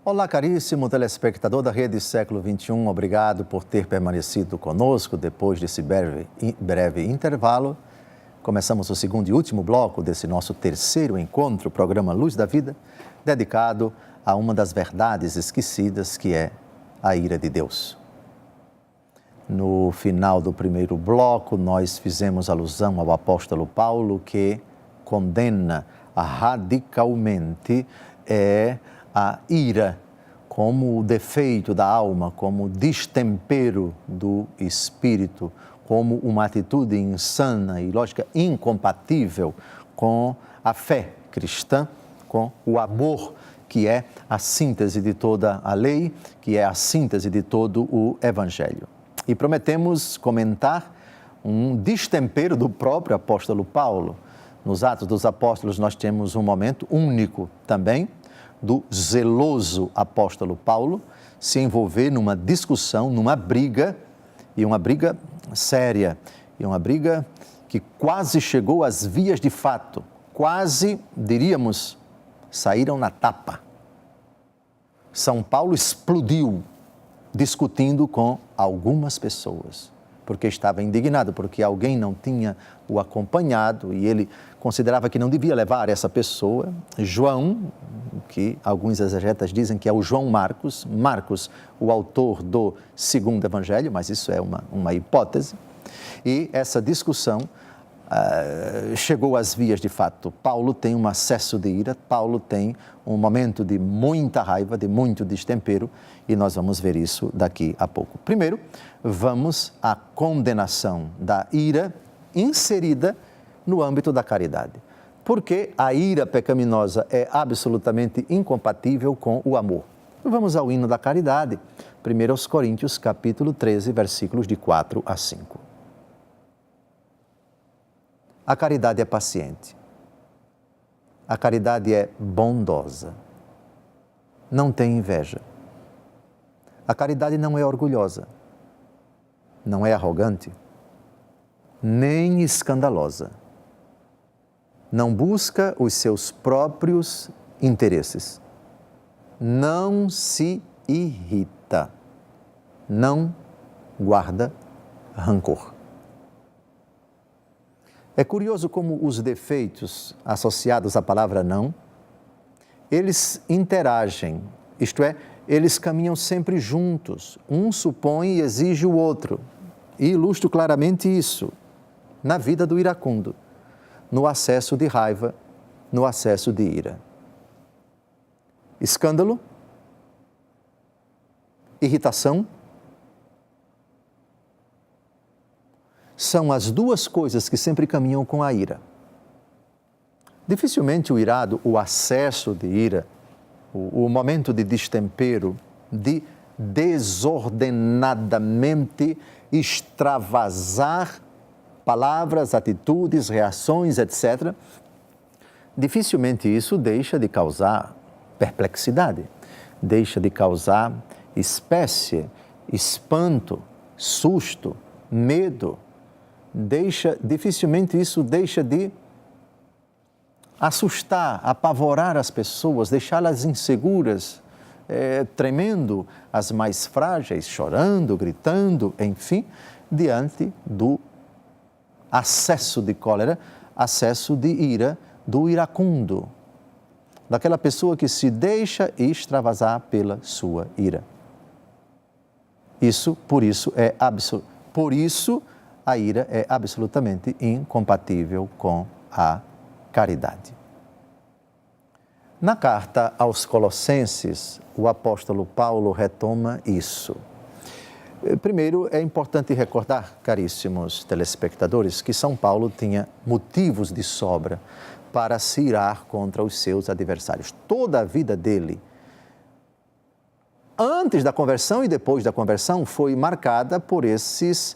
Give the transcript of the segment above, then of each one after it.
Olá, caríssimo telespectador da Rede Século XXI, obrigado por ter permanecido conosco depois desse breve intervalo. Começamos o segundo e último bloco desse nosso terceiro encontro, o programa Luz da Vida, dedicado a uma das verdades esquecidas, que é a ira de Deus. No final do primeiro bloco, nós fizemos alusão ao apóstolo Paulo, que condena radicalmente a ira como o defeito da alma, como o destempero do espírito, como uma atitude insana e, lógica, incompatível com a fé cristã, com o amor, que é a síntese de toda a lei, que é a síntese de todo o Evangelho. E prometemos comentar um destempero do próprio apóstolo Paulo. Nos Atos dos Apóstolos nós temos um momento único também do zeloso apóstolo Paulo se envolver numa discussão, numa briga, e uma briga séria, e uma briga que quase chegou às vias de fato, quase, diríamos, saíram na tapa. São Paulo explodiu discutindo com algumas pessoas, porque estava indignado, porque alguém não tinha o acompanhado e ele considerava que não devia levar essa pessoa, João, que alguns exegetas dizem que é o João Marcos, o autor do segundo evangelho, mas isso é uma hipótese, e essa discussão chegou às vias de fato. Paulo tem um acesso de ira, Paulo tem um momento de muita raiva, de muito destempero, e nós vamos ver isso daqui a pouco. Primeiro, vamos à condenação da ira inserida no âmbito da caridade. Porque a ira pecaminosa é absolutamente incompatível com o amor. Vamos ao hino da caridade, 1 Coríntios, capítulo 13, versículos de 4 a 5. A caridade é paciente. A caridade é bondosa. Não tem inveja. A caridade não é orgulhosa. Não é arrogante. Nem escandalosa. Não busca os seus próprios interesses. Não se irrita. Não guarda rancor. É curioso como os defeitos associados à palavra não, eles interagem, isto é, eles caminham sempre juntos. Um supõe e exige o outro. E ilustro claramente isso na vida do iracundo, no acesso de raiva, no acesso de ira. Escândalo, irritação, são as duas coisas que sempre caminham com a ira. Dificilmente o irado, o acesso de ira, o momento de destempero, de desordenadamente extravasar palavras, atitudes, reações, etc., dificilmente isso deixa de causar perplexidade, deixa de causar espécie, espanto, susto, medo. Dificilmente isso deixa de assustar, apavorar as pessoas, deixá-las inseguras, tremendo, as mais frágeis, chorando, gritando, enfim, diante do acesso de cólera, acesso de ira do iracundo, daquela pessoa que se deixa extravasar pela sua ira. Por isso, a ira é absolutamente incompatível com a caridade. Na carta aos Colossenses, o apóstolo Paulo retoma isso. Primeiro, é importante recordar, caríssimos telespectadores, que São Paulo tinha motivos de sobra para se irar contra os seus adversários. Toda a vida dele, antes da conversão e depois da conversão, foi marcada por esses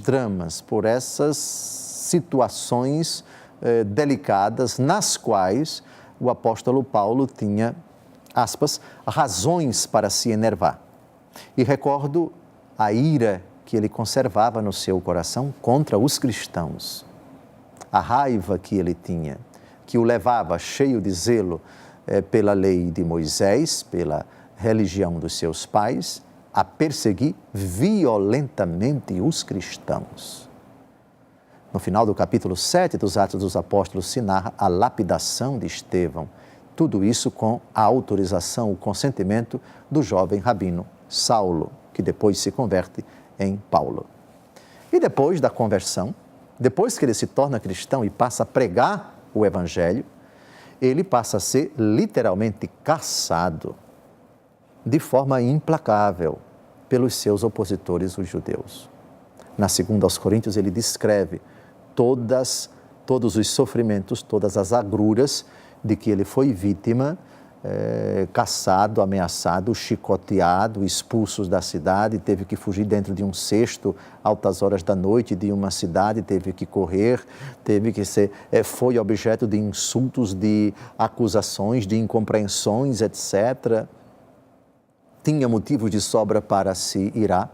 dramas, por essas situações delicadas nas quais o apóstolo Paulo tinha, aspas, razões para se enervar. E recordo a ira que ele conservava no seu coração contra os cristãos, a raiva que ele tinha, que o levava, cheio de zelo, pela lei de Moisés, pela religião dos seus pais, a perseguir violentamente os cristãos. No final do capítulo 7 dos Atos dos Apóstolos se narra a lapidação de Estevão. Tudo isso com a autorização, o consentimento do jovem rabino Saulo, que depois se converte em Paulo. E depois da conversão, depois que ele se torna cristão e passa a pregar o Evangelho, ele passa a ser literalmente caçado de forma implacável pelos seus opositores, os judeus. Na segunda aos Coríntios, ele descreve todos os sofrimentos, todas as agruras de que ele foi vítima, caçado, ameaçado, chicoteado, expulso da cidade, teve que fugir dentro de um cesto, altas horas da noite de uma cidade, teve que correr, foi objeto de insultos, de acusações, de incompreensões, etc. Tinha motivos de sobra para se irar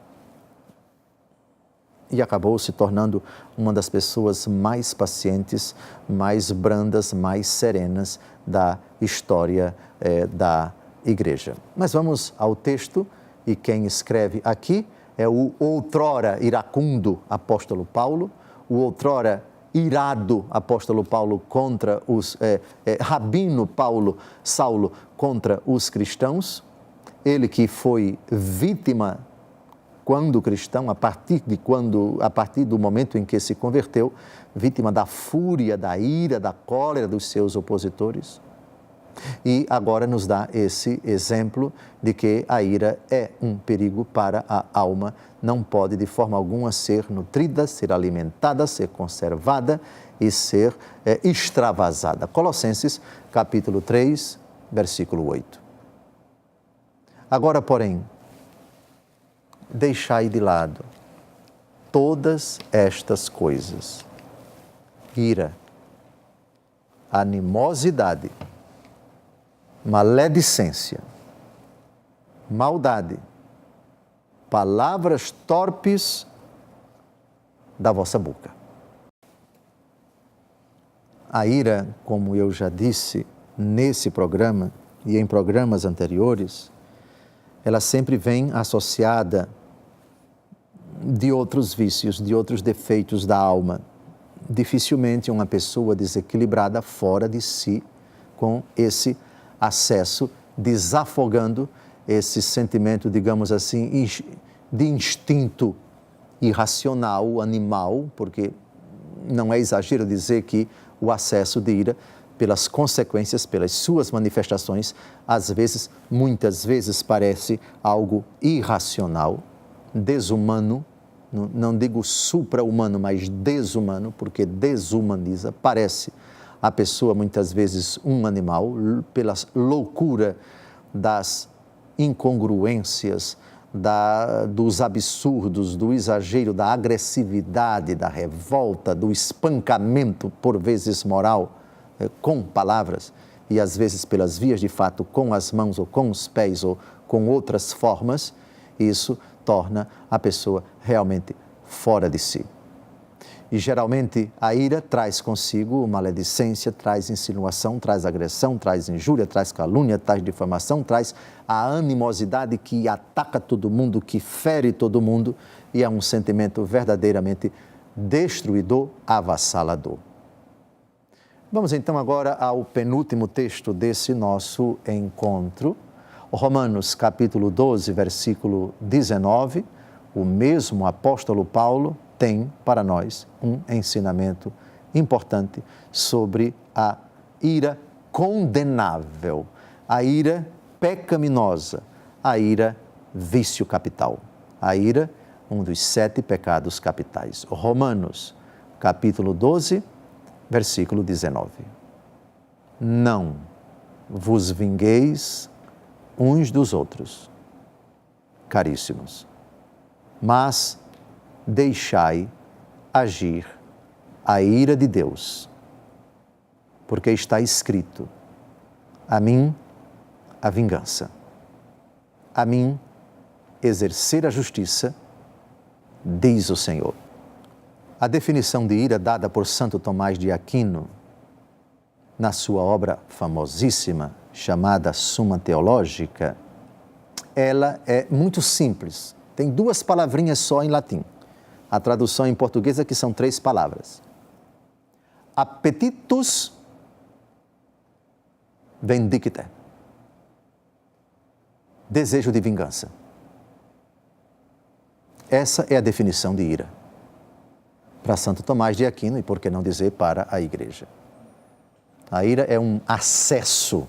e acabou se tornando uma das pessoas mais pacientes, mais brandas, mais serenas da história da igreja. Mas vamos ao texto, e quem escreve aqui é o outrora iracundo apóstolo Paulo, o outrora irado apóstolo Paulo contra rabino Saulo contra os cristãos, ele que foi vítima quando cristão, a partir do momento em que se converteu, vítima da fúria, da ira, da cólera dos seus opositores. E agora nos dá esse exemplo de que a ira é um perigo para a alma, não pode de forma alguma ser nutrida, ser alimentada, ser conservada e ser extravasada. Colossenses, capítulo 3, versículo 8. Agora, porém, deixai de lado todas estas coisas: ira, animosidade, maledicência, maldade, palavras torpes da vossa boca. A ira, como eu já disse nesse programa e em programas anteriores, ela sempre vem associada de outros vícios, de outros defeitos da alma. Dificilmente uma pessoa desequilibrada fora de si, com esse acesso, desafogando esse sentimento, digamos assim, de instinto irracional, animal, porque não é exagero dizer que o acesso de ira, pelas consequências, pelas suas manifestações, às vezes, muitas vezes parece algo irracional, desumano, não digo supra-humano, mas desumano, porque desumaniza, parece a pessoa muitas vezes um animal, pela loucura das incongruências, dos absurdos, do exagero, da agressividade, da revolta, do espancamento, por vezes moral, com palavras, e às vezes pelas vias de fato, com as mãos ou com os pés ou com outras formas, isso torna a pessoa realmente fora de si. E geralmente a ira traz consigo maledicência, traz insinuação, traz agressão, traz injúria, traz calúnia, traz difamação, traz a animosidade que ataca todo mundo, que fere todo mundo, e é um sentimento verdadeiramente destruidor, avassalador. Vamos então agora ao penúltimo texto desse nosso encontro, Romanos capítulo 12, versículo 19. O mesmo apóstolo Paulo tem para nós um ensinamento importante sobre a ira condenável, a ira pecaminosa, a ira vício capital, a ira, um dos 7 pecados capitais. Romanos capítulo 12, versículo 19. Não vos vingueis uns dos outros, caríssimos, mas deixai agir a ira de Deus, porque está escrito: a mim a vingança, a mim exercer a justiça, diz o Senhor. A definição de ira dada por Santo Tomás de Aquino, na sua obra famosíssima, chamada Suma Teológica, ela é muito simples. Tem 2 palavrinhas só em latim. A tradução em português é que são 3 palavras. Appetitus vindicte. Desejo de vingança. Essa é a definição de ira. Para Santo Tomás de Aquino e, por que não dizer, para a Igreja. A ira é um acesso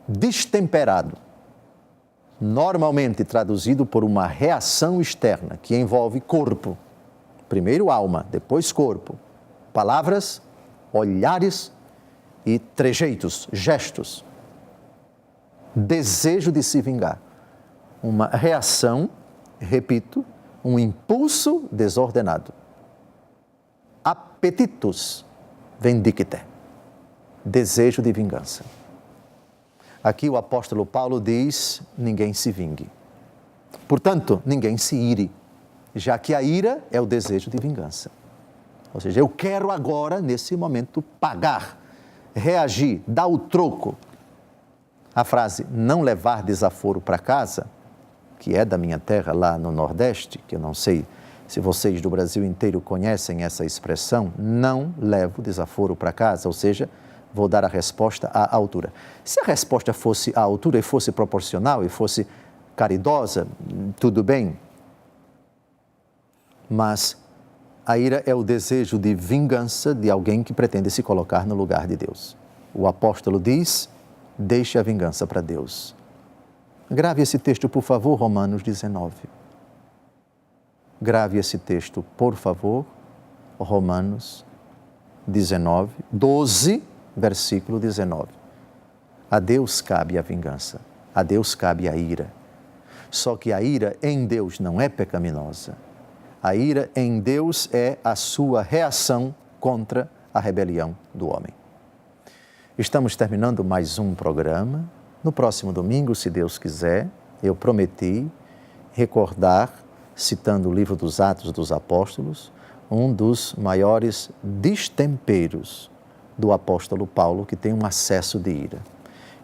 destemperado, normalmente traduzido por uma reação externa que envolve corpo. Primeiro alma, depois corpo. Palavras, olhares e trejeitos, gestos. Desejo de se vingar. Uma reação, repito, um impulso desordenado. Appetitus vindicte. Desejo de vingança. Aqui o apóstolo Paulo diz, ninguém se vingue. Portanto, ninguém se ire, já que a ira é o desejo de vingança. Ou seja, eu quero agora, nesse momento, pagar, reagir, dar o troco. A frase, não levar desaforo para casa, que é da minha terra lá no Nordeste, que eu não sei se vocês do Brasil inteiro conhecem essa expressão, não levo desaforo para casa, ou seja, vou dar a resposta à altura. Se a resposta fosse à altura e fosse proporcional e fosse caridosa, tudo bem. Mas a ira é o desejo de vingança de alguém que pretende se colocar no lugar de Deus. O apóstolo diz, deixe a vingança para Deus. Grave esse texto, por favor, Romanos 19. Grave esse texto, por favor, Romanos 19, 12, versículo 19. A Deus cabe a vingança, a Deus cabe a ira. Só que a ira em Deus não é pecaminosa. A ira em Deus é a sua reação contra a rebelião do homem. Estamos terminando mais um programa. No próximo domingo, se Deus quiser, eu prometi recordar, citando o livro dos Atos dos Apóstolos, um dos maiores destemperos do apóstolo Paulo, que tem um acesso de ira.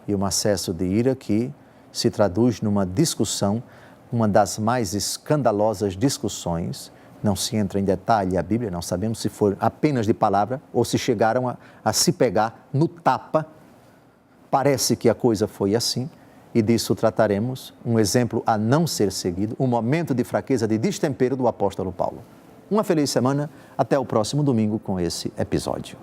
E um acesso de ira que se traduz numa discussão, uma das mais escandalosas discussões. Não se entra em detalhe a Bíblia, não sabemos se foi apenas de palavra ou se chegaram a se pegar no tapa. Parece que a coisa foi assim, e disso trataremos, um exemplo a não ser seguido, um momento de fraqueza, de destempero do apóstolo Paulo. Uma feliz semana, até o próximo domingo com esse episódio.